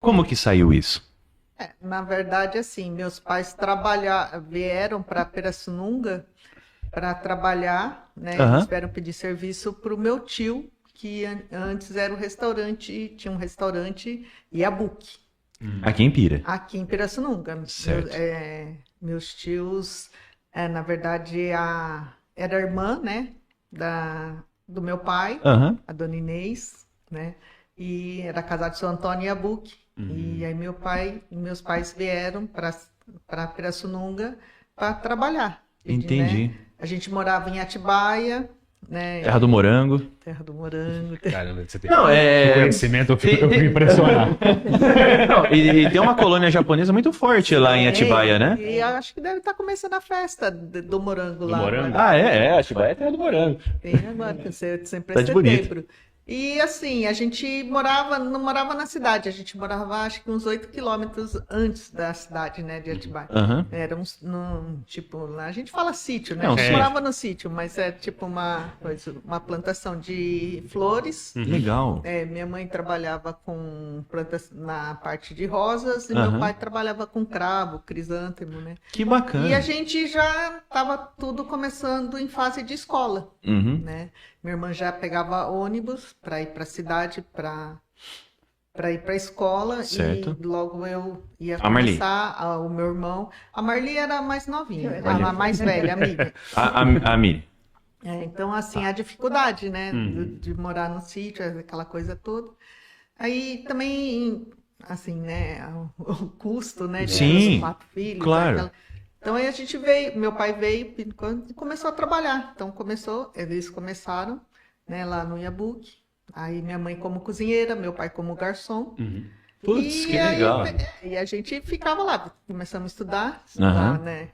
Como que saiu isso? Na verdade, assim, meus pais vieram para Pirassununga para trabalhar, né? Eles vieram pedir serviço para o meu tio, que antes era tinha um restaurante Iabuque. Aqui em Pira. Aqui em Pirassununga. Certo. Meus tios, na verdade, era a irmã, né? Do meu pai, a dona Inês, né? E era casado com o seu Antônio Iabuque. E aí meus pais vieram para Pirassununga para trabalhar. Entendi. Né? A gente morava em Atibaia, né? Terra do Morango. Terra do Morango. Caramba, você tem conhecimento, eu fico impressionado. E tem uma colônia japonesa muito forte lá em Atibaia, né? E eu acho que deve estar começando a festa do morango lá. Morango? Ah, Atibaia é Terra do Morango. Tem agora, que sempre Tá de bonito. setembro. E assim, a gente não morava na cidade, a gente morava acho que uns 8 quilômetros antes da cidade, né, de Atibaia. Era tipo, lá a gente fala sítio, né? A gente morava no sítio, mas é tipo uma plantação de flores. Legal. Minha mãe trabalhava com plantas na parte de rosas e meu pai trabalhava com cravo, crisântemo, né? Que bacana. E a gente já estava tudo começando em fase de escola, né? Minha irmã já pegava ônibus para ir para a cidade, para ir para a escola. Certo. E logo eu ia começar, o meu irmão. A Marli era a mais novinha, a mais velha, amiga. A Miri. Então, assim, a dificuldade, né, de morar no sítio, aquela coisa toda. Aí também, assim, né, o custo, né, de ter os 4 filhos. Claro. Então aí a gente veio, meu pai veio e começou a trabalhar. Então eles começaram, né, lá no Iabuque. Aí minha mãe como cozinheira, meu pai como garçom. Putz, que legal. E a gente ficava lá, começamos a estudar, né?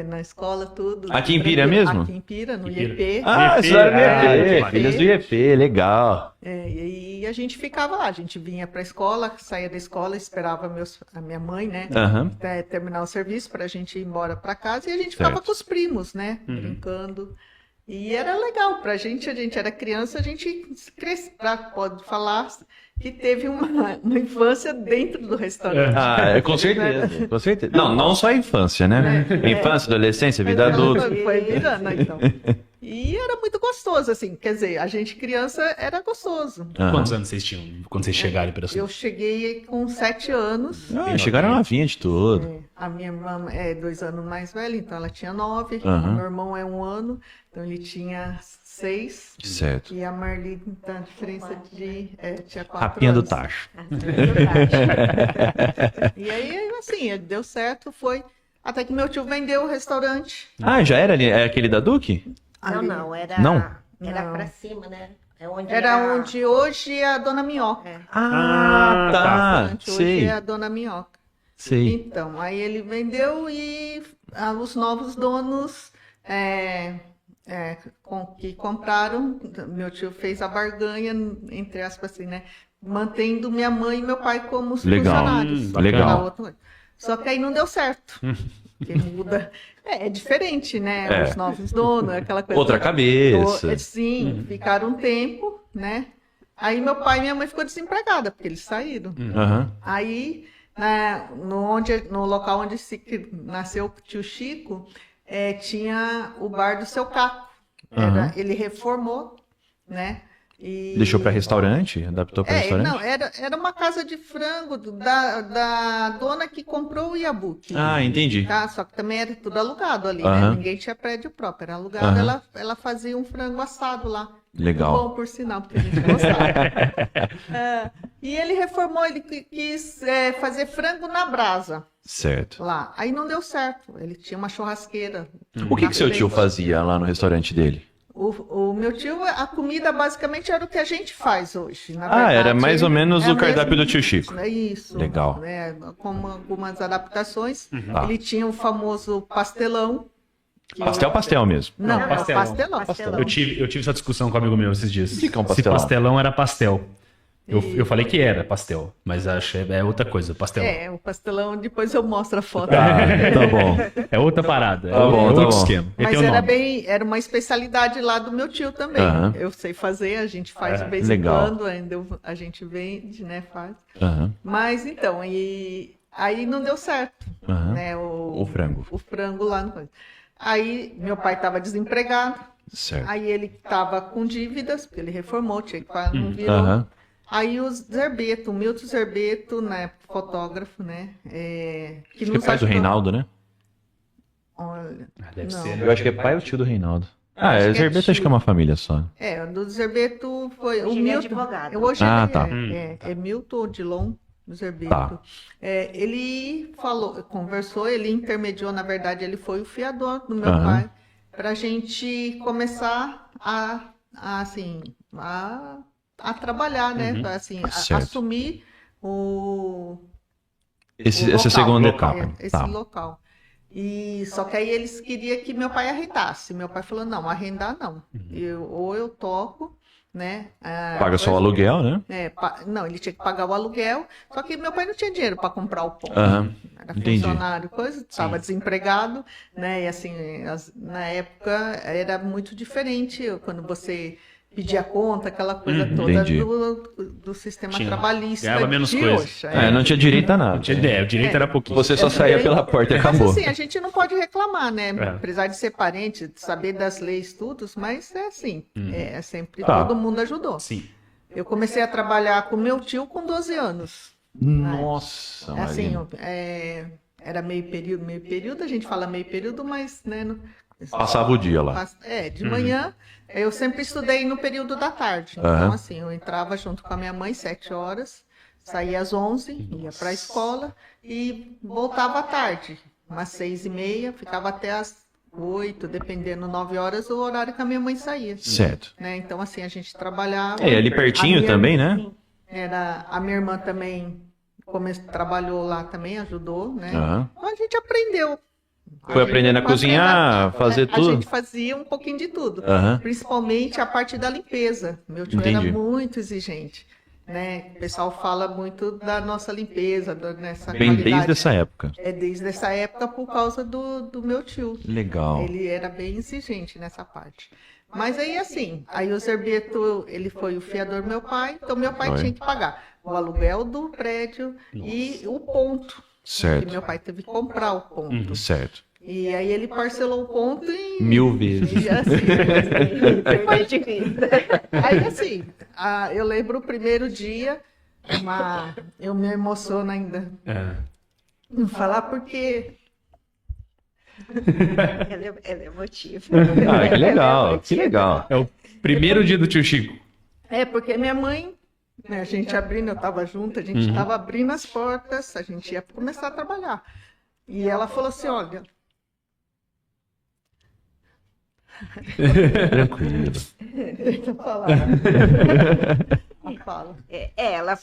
Na escola, tudo. Aqui em Pira mesmo? Aqui em Pira, no IEP. Estudaram no IEP, filhas do IEP, legal. E a gente ficava lá, a gente vinha para a escola, saía da escola, esperava a minha mãe, né, terminar o serviço para a gente ir embora para casa e a gente ficava com os primos, né, brincando. E era legal pra gente, a gente era criança, a gente pode falar que teve uma infância dentro do restaurante. Com certeza, com certeza. Não só a infância, né? Infância, adolescência, vida adulta. Foi virando, então. E era muito gostoso, assim, quer dizer, a gente criança era gostoso. Quantos anos vocês tinham quando vocês chegaram em Pirassununga? Eu cheguei com 7 anos. Chegaram novinha de tudo. A minha irmã é 2 anos mais velha, então ela tinha 9. O meu irmão é 1 ano, então ele tinha 6. Certo. E a Marli, então, a diferença tinha 4 Rapinha anos. do tacho. E aí, assim, deu certo, foi. Até que meu tio vendeu o restaurante. Já era ali? É aquele da Duque? Não, era. Não? Era pra cima, né? Onde hoje é a Dona Minhoca. Tá. Hoje é a Dona Minhoca. Sei. Então, aí ele vendeu e os novos donos que compraram, meu tio fez a barganha, entre aspas assim, né? Mantendo minha mãe e meu pai como os funcionários. Legal. Só que aí não deu certo. Porque muda. É diferente, né? Os novos donos, aquela coisa. Outra cabeça. Sim, ficaram um tempo, né? Aí meu pai e minha mãe ficou desempregada, porque eles saíram. Aí, no local onde nasceu o tio Chico, tinha o bar do seu Caco. Ele reformou, né? E... Deixou para restaurante? Adaptou para restaurante? Não, era uma casa de frango da dona que comprou o Iabuque. Entendi. Tá? Só que também era tudo alugado ali, né? Ninguém tinha prédio próprio, era alugado. Ela fazia um frango assado lá. Legal. Muito bom, por sinal, porque a gente gostava. E ele reformou, ele quis fazer frango na brasa. Certo. Lá. Aí não deu certo. Ele tinha uma churrasqueira. O que seu tio fazia lá no restaurante dele? O meu tio, a comida basicamente era o que a gente faz hoje. Na verdade, era mais ou menos o cardápio do tio Chico. É isso. Legal. Né, com algumas adaptações. Ele tinha o famoso pastelão. Pastel mesmo? Não, pastelão. Pastelão. Eu tive essa discussão com um amigo meu esses dias. O que é um pastelão? Se pastelão era pastel. Eu falei que era pastel, mas acho que é outra coisa, pastel. O pastelão, depois eu mostro a foto. Tá bom. É outra parada. Tá bom, é tá outro bom. esquema. Ele Mas tem um era nome. era uma especialidade lá do meu tio também. Aham. Eu sei fazer, a gente faz de vez Legal. em quando, ainda a gente vende, né, faz. Aham. Mas então, e aí não deu certo, Aham. né, O frango. o frango lá no coisa. Aí meu pai estava desempregado, Certo. aí ele estava com dívidas, porque ele reformou, tinha que pagar, não virou. Aham. Aí o Zerbeto, o Milton Zerbeto, né, fotógrafo, né, que Acho que é nos pai do ajudou. Reinaldo, né? Olha, Deve não. ser, né? Eu acho que é pai ou tio do Reinaldo. Ah, Acho que é Zerbeto acho tio. que é uma família só. O do Zerbeto foi Hoje o ele é Milton. advogado. Hoje Ah, ele tá. é Milton Odilon Zerbeto. Tá. Ele falou, conversou, ele intermediou, na verdade, ele foi o fiador do meu Aham. pai, para a gente começar assim, a trabalhar, né? Pra, assim, Certo. assumir o Essa local, segunda local. etapa. esse Tá. local. E só que aí eles queriam que meu pai arrendasse. Meu pai falou: não, arrendar não. Ou eu toco, né? Paga só o aluguel, né? Não, ele tinha que pagar o aluguel. Só que meu pai não tinha dinheiro para comprar o pão. Aham. Era Entendi. funcionário, coisa, estava desempregado, né? E assim, na época era muito diferente quando você pedia conta, aquela coisa toda Entendi. do sistema Tinha. trabalhista Ganhava menos de coisa. hoje. Não tinha direito a nada. Tinha ideia, o direito era pouquinho. Você só saía pela porta e acabou. Mas assim, a gente não pode reclamar, né? É. Apesar de ser parente, de saber das leis, tudo, mas é assim, sempre Tá. todo mundo ajudou. Sim. Eu comecei a trabalhar com meu tio com 12 anos. Nossa, Assim, Maria. era meio período, a gente fala meio período, mas, né? Passava o dia lá. De manhã, eu sempre estudei no período da tarde. Então, Aham. assim, eu entrava junto com a minha mãe, 7 horas, saía às 11, ia para a escola e voltava à tarde, umas 6h30, ficava até às 8, dependendo, 9 horas, o horário que a minha mãe saía. Certo. Né? Então, assim, a gente trabalhava. É, ali pertinho A minha- também, né? A minha irmã também trabalhou lá também, ajudou, né? Aham. Então, a gente aprendeu. Foi aprendendo a cozinhar, fazer A tudo. gente fazia um pouquinho de tudo, Aham. principalmente a parte da limpeza. Meu tio Entendi. era muito exigente, né? O pessoal fala muito da nossa limpeza, nessa Bem qualidade. desde essa época. Desde essa época por causa do meu tio. Legal. Ele era bem exigente nessa parte. Mas aí, assim, aí o Zerbeto, ele foi o fiador do meu pai, então meu pai Foi. tinha que pagar o aluguel do prédio e o ponto. Certo. Que meu pai teve que comprar o ponto. Certo. E aí ele parcelou o ponto em 1000 vezes. E assim, Foi difícil. aí assim, eu lembro o primeiro dia, eu me emociono ainda em falar porque Ela é emotiva. Ah, que legal, que legal. É o primeiro dia do tio Chico. porque minha mãe, né, a gente abrindo, eu estava junto, a gente estava abrindo as portas, a gente ia começar a trabalhar. E ela falou assim, olha, Tranquilo. deixa eu falar. Fala. Ela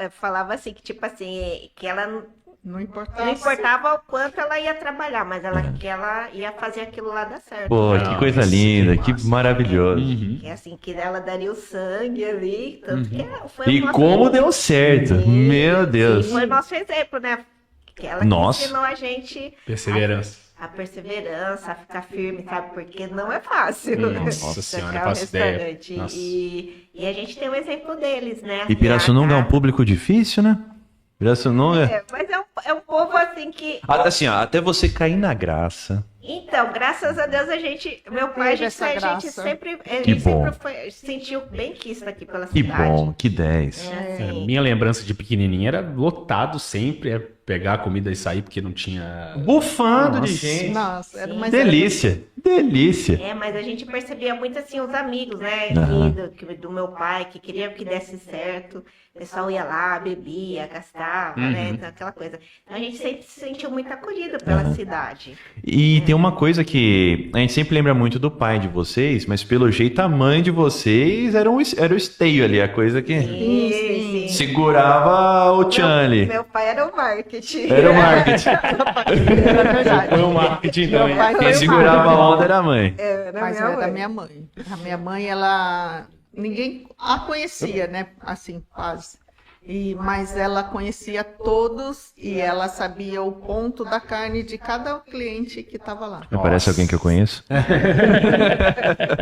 falava assim, que tipo assim, que ela Não não importava o quanto ela ia trabalhar, mas que ela ia fazer aquilo lá dar certo. Pô, que coisa linda, que maravilhoso. Que assim, que ela daria o sangue ali, tanto que foi E o nosso- como deu certo, meu Deus. Sim, foi o nosso exemplo, né? Que ela que Nossa. ensinou a gente Perseverança. a perseverança, a ficar firme, sabe? Porque não é fácil. Nossa senhora, tocar eu um faço ideia. restaurante. Nossa. E a gente tem um exemplo deles, né? E Pirassununga é um público difícil, né? Pirassununga... Mas é um povo assim que... Assim, ó, até você cair na graça. Então, graças a Deus, meu pai, Teve essa a gente graça. sempre, Que bom. sentiu bem quisto aqui pela Que cidade. bom, que 10. Assim, Minha lembrança de pequenininha era lotado sempre, pegar a comida e sair porque não tinha... Bufando de gente. Nossa, era uma Delícia, delícia. mas a gente percebia muito assim os amigos, né? Aham. Do meu pai, que queriam que desse certo. O pessoal ia lá, bebia, gastava, né? Então, aquela coisa. Então a gente sempre se sentiu muito acolhido pela cidade. E tem uma coisa que a gente sempre lembra muito do pai de vocês, mas pelo jeito a mãe de vocês era o esteio ali, a coisa que Sim. segurava o tchan ali. Meu pai era o marketing. Era o marketing. Era verdade. Foi um marketing Meu também. pai foi Quem o segurava marketing. a onda era a mãe. Mas era da minha mãe. A minha mãe, ela... Ninguém a conhecia, né? Assim, quase. Mas ela conhecia todos e ela sabia o ponto da carne de cada cliente que estava lá. Não parece alguém que eu conheço?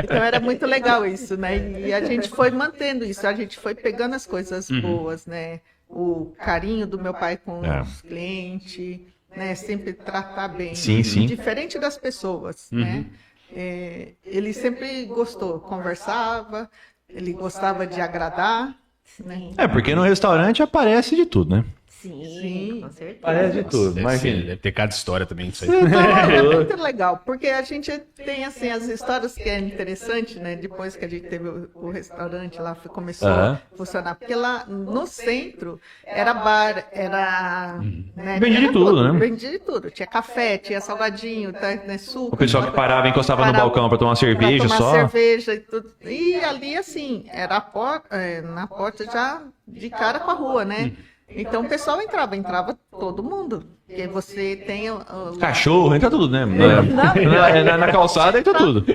Então era muito legal isso, né? E a gente foi mantendo isso, a gente foi pegando as coisas boas, né? O carinho do meu pai com os clientes, né? Sempre tratar bem. Sim. Diferente das pessoas, né? Ele sempre gostou, conversava, ele gostava de agradar. Né? Porque no restaurante aparece de tudo, né? Sim, com certeza. Parece de tudo. Deve ter cada história também disso aí. Então, é muito legal, porque a gente tem assim as histórias que é interessante, né? Depois que a gente teve o restaurante lá, começou a funcionar, porque lá no centro era bar, era né, vendia de tudo, né? Vendia de tudo, tinha café, tinha salgadinho, né, suco. O pessoal que parava, encostava no balcão para tomar cerveja pra tomar só. Cerveja e tudo. E ali assim, era na porta já de cara com a rua, né? Então o pessoal entrava todo mundo. Porque você tem Cachorro, entra tudo, né? Na calçada entra tudo.